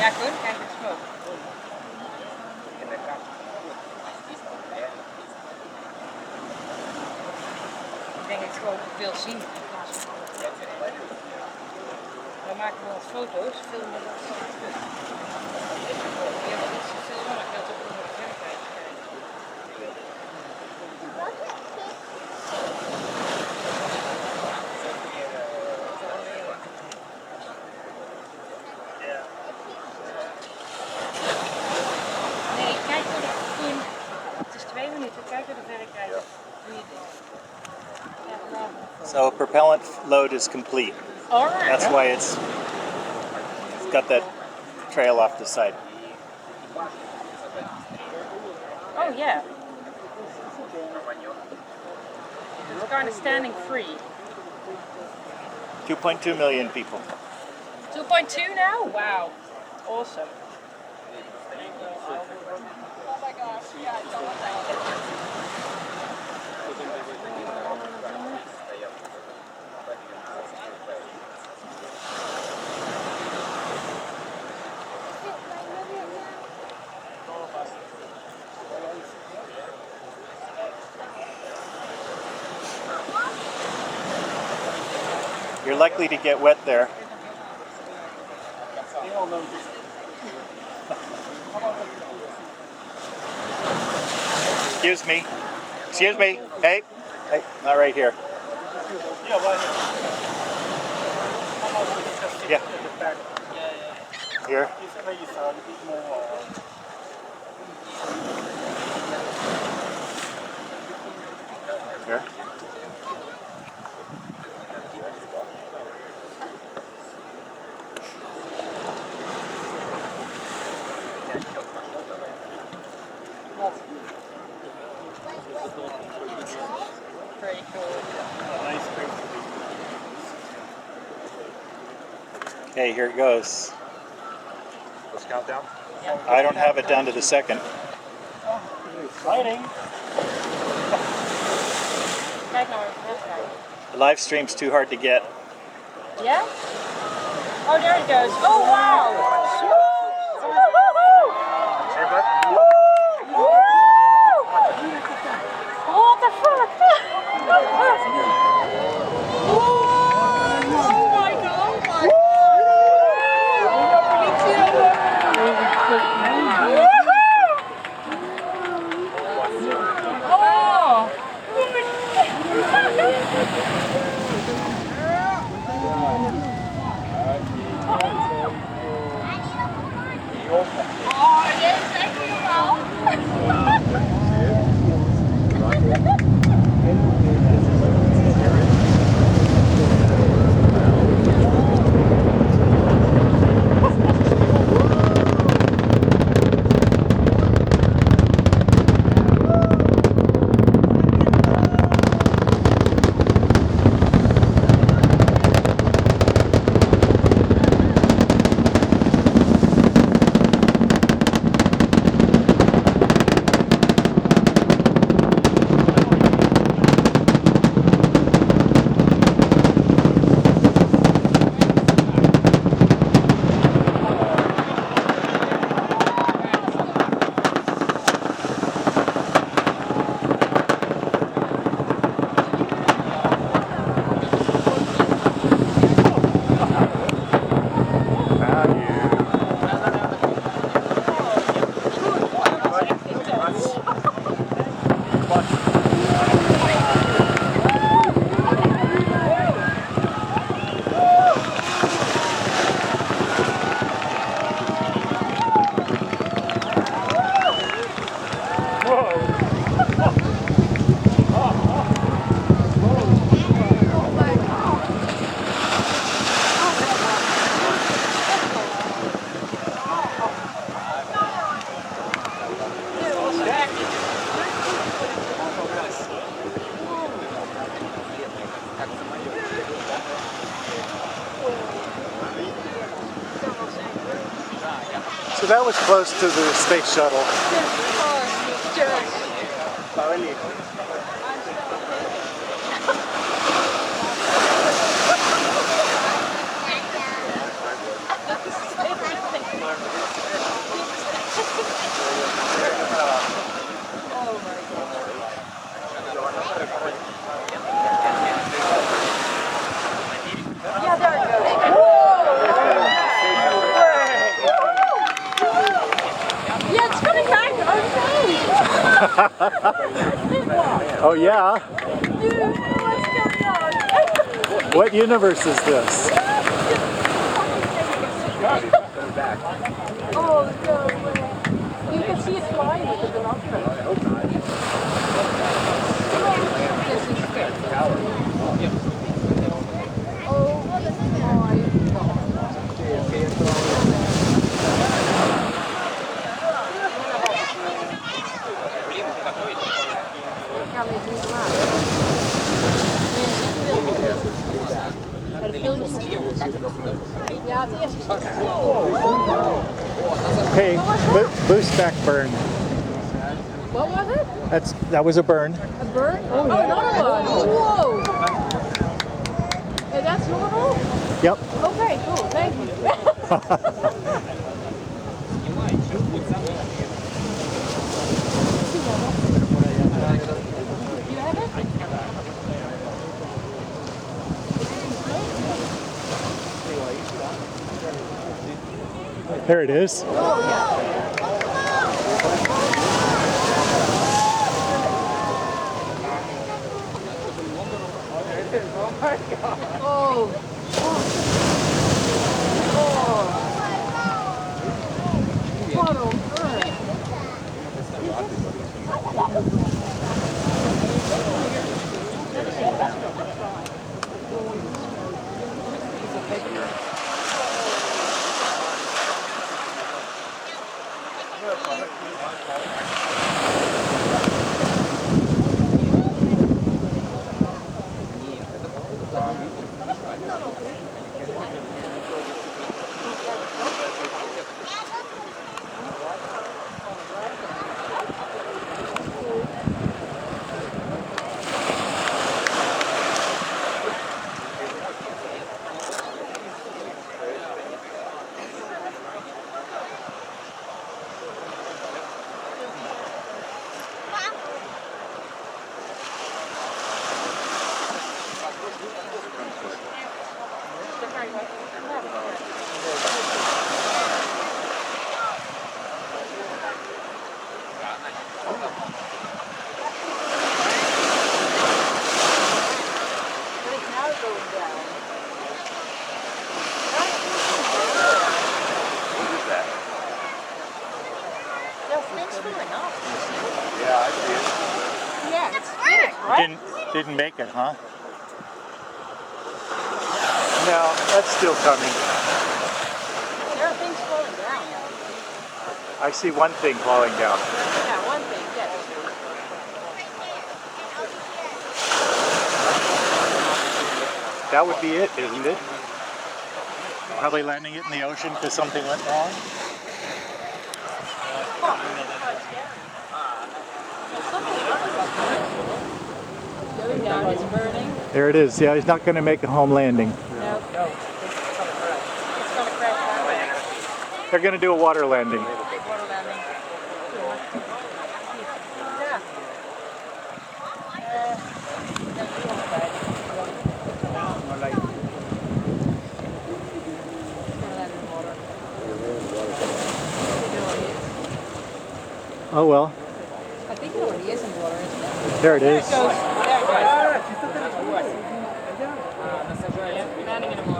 Ja, gewoon kijken het smoke. Ik denk dat ik gewoon wil zien in plaats van. We maken wel wat foto's, filmen dat zo terug. Ja, maar dit is te filmen, maar ik wil toch over de verrekijker kijken. Nee, kijk door de groen. Het is 2 minuten, kijk door de verrekijker. Doe je dit. So propellant load is complete. All right. That's why it's got that trail off the side. Oh yeah. It's kind of standing free. 2.2 million people. 2.2 now? Wow. Awesome. Oh my gosh, yeah, I don't want that. You're likely to get wet there. Excuse me. Excuse me. Hey. Hey, not right here. Yeah. Here. Here. Pretty cool. Okay, here it goes. Let's count down. I don't have it down to the second. Exciting. Kijk nou even wegrijden. The live stream's too hard to get. Yeah? Oh, there it goes. Oh, wow. Say what? What the fuck? So that was close to the space shuttle. Oh yeah? Dude, what's going on? What universe is this? Oh, no way. You can see it flying with the binoculars. Oh my Hey, boost back burn. What was it? That was a burn. A bird? Oh, another one. Whoa. Hey, that's normal? Yep. Okay, cool. Thank you. You have it? There it is. Oh, yeah. Oh. What on earth? Yeah, I see it. Yeah, it's finished, right? Didn't make it, huh? No, that's still coming. There are things falling down. I see one thing falling down. Yeah, one thing, yes. That would be it, isn't it? Probably landing it in the ocean because something went wrong. Going down, it's burning. There it is. Yeah, he's not going to make a home landing. No. It's gonna crash They're going to do a water landing. down. Water landing. Yeah. Oh well. I think it already is in water, isn't it? There it is. There it goes. Landing in the water.